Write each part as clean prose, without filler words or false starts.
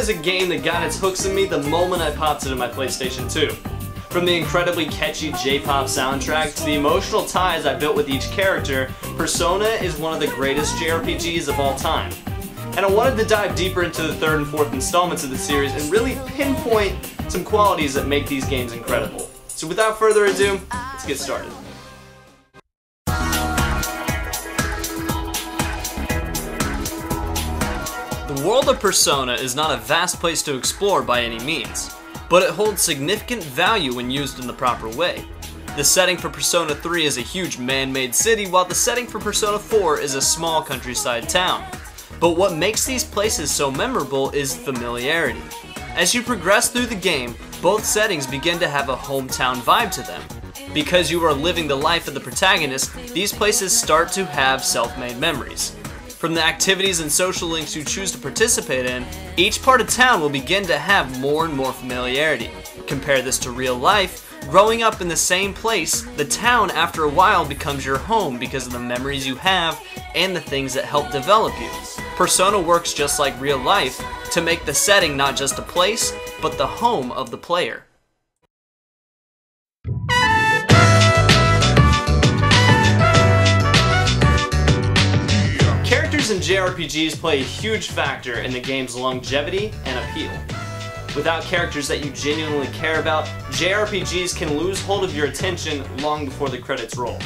is a game that got its hooks in me the moment I popped it in my PlayStation 2. From the incredibly catchy J-pop soundtrack to the emotional ties I built with each character, Persona is one of the greatest JRPGs of all time. And I wanted to dive deeper into the third and fourth installments of the series and really pinpoint some qualities that make these games incredible. So without further ado, let's get started. The world of Persona is not a vast place to explore by any means, but it holds significant value when used in the proper way. The setting for Persona 3 is a huge man-made city, while the setting for Persona 4 is a small countryside town. But what makes these places so memorable is familiarity. As you progress through the game, both settings begin to have a hometown vibe to them. Because you are living the life of the protagonist, these places start to have self-made memories. From the activities and social links you choose to participate in, each part of town will begin to have more and more familiarity. Compare this to real life. Growing up in the same place, the town after a while becomes your home because of the memories you have and the things that help develop you. Persona works just like real life to make the setting not just a place, but the home of the player. Characters in JRPGs play a huge factor in the game's longevity and appeal. Without characters that you genuinely care about, JRPGs can lose hold of your attention long before the credits roll.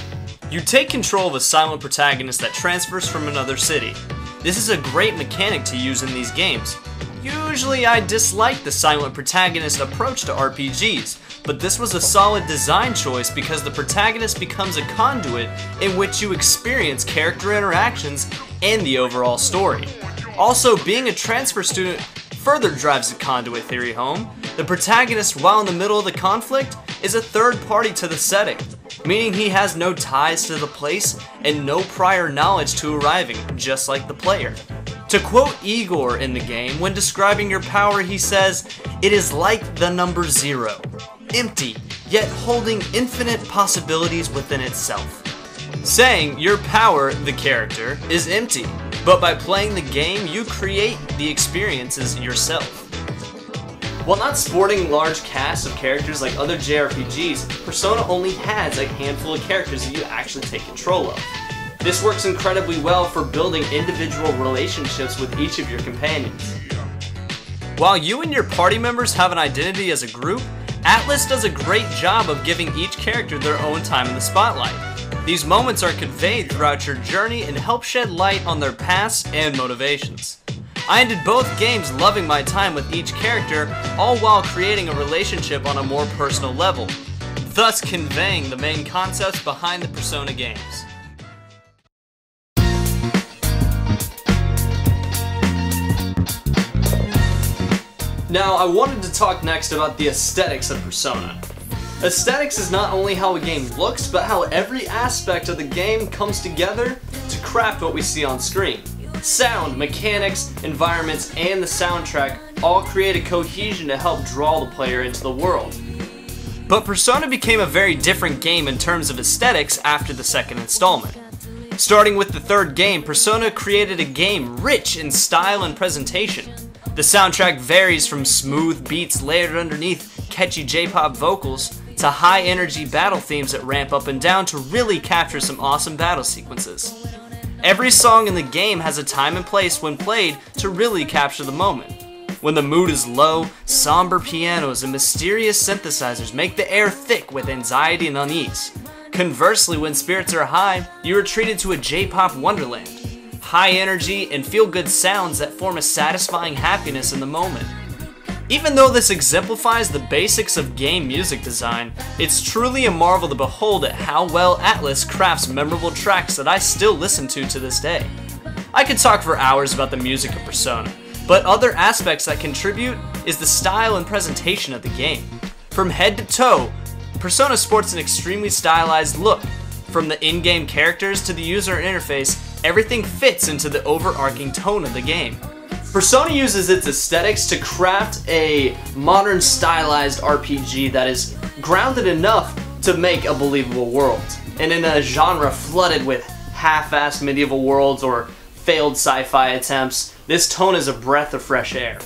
You take control of a silent protagonist that transfers from another city. This is a great mechanic to use in these games. Usually I dislike the silent protagonist approach to RPGs, but this was a solid design choice because the protagonist becomes a conduit in which you experience character interactions and the overall story. Also, being a transfer student further drives the conduit theory home. The protagonist, while in the middle of the conflict, is a third party to the setting, meaning he has no ties to the place and no prior knowledge to arriving, just like the player. To quote Igor in the game, when describing your power, he says, "It is like the number 0, empty, yet holding infinite possibilities within itself." Saying your power, the character, is empty, but by playing the game, you create the experiences yourself. While not sporting large casts of characters like other JRPGs, Persona only has a handful of characters that you actually take control of. This works incredibly well for building individual relationships with each of your companions. While you and your party members have an identity as a group, Atlus does a great job of giving each character their own time in the spotlight. These moments are conveyed throughout your journey and help shed light on their pasts and motivations. I ended both games loving my time with each character, all while creating a relationship on a more personal level, thus conveying the main concepts behind the Persona games. Now, I wanted to talk next about the aesthetics of Persona. Aesthetics is not only how a game looks, but how every aspect of the game comes together to craft what we see on screen. Sound, mechanics, environments, and the soundtrack all create a cohesion to help draw the player into the world. But Persona became a very different game in terms of aesthetics after the second installment. Starting with the third game, Persona created a game rich in style and presentation. The soundtrack varies from smooth beats layered underneath catchy J-pop vocals to high-energy battle themes that ramp up and down to really capture some awesome battle sequences. Every song in the game has a time and place when played to really capture the moment. When the mood is low, somber pianos and mysterious synthesizers make the air thick with anxiety and unease. Conversely, when spirits are high, you are treated to a J-pop wonderland. High energy and feel-good sounds that form a satisfying happiness in the moment. Even though this exemplifies the basics of game music design, it's truly a marvel to behold at how well Atlus crafts memorable tracks that I still listen to this day. I could talk for hours about the music of Persona, but other aspects that contribute is the style and presentation of the game. From head to toe, Persona sports an extremely stylized look. From the in-game characters to the user interface, everything fits into the overarching tone of the game. Persona uses its aesthetics to craft a modern stylized RPG that is grounded enough to make a believable world. And in a genre flooded with half-assed medieval worlds or failed sci-fi attempts, this tone is a breath of fresh air.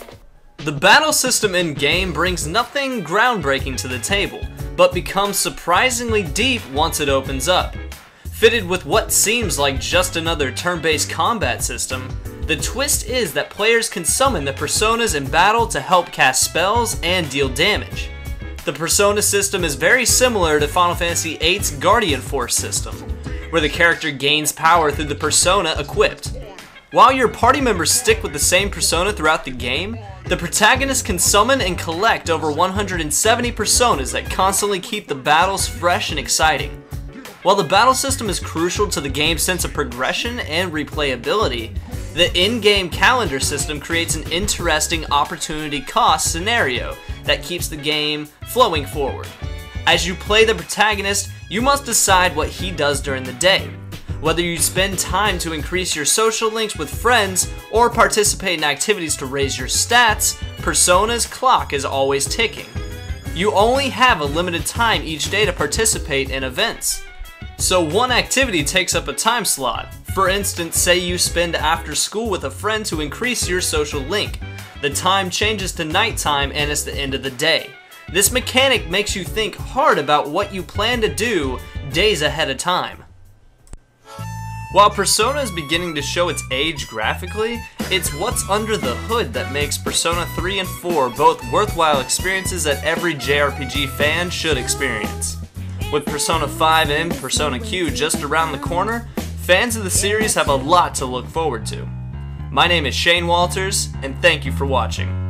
The battle system in-game brings nothing groundbreaking to the table, but becomes surprisingly deep once it opens up. Fitted with what seems like just another turn-based combat system, the twist is that players can summon the personas in battle to help cast spells and deal damage. The persona system is very similar to Final Fantasy VIII's Guardian Force system, where the character gains power through the persona equipped. While your party members stick with the same persona throughout the game, the protagonist can summon and collect over 170 personas that constantly keep the battles fresh and exciting. While the battle system is crucial to the game's sense of progression and replayability, the in-game calendar system creates an interesting opportunity cost scenario that keeps the game flowing forward. As you play the protagonist, you must decide what he does during the day. Whether you spend time to increase your social links with friends or participate in activities to raise your stats, Persona's clock is always ticking. You only have a limited time each day to participate in events. So one activity takes up a time slot. For instance, say you spend after school with a friend to increase your social link. The time changes to nighttime and it's the end of the day. This mechanic makes you think hard about what you plan to do days ahead of time. While Persona is beginning to show its age graphically, it's what's under the hood that makes Persona 3 and 4 both worthwhile experiences that every JRPG fan should experience. With Persona 5 and Persona Q just around the corner, fans of the series have a lot to look forward to. My name is Shane Walters, and thank you for watching.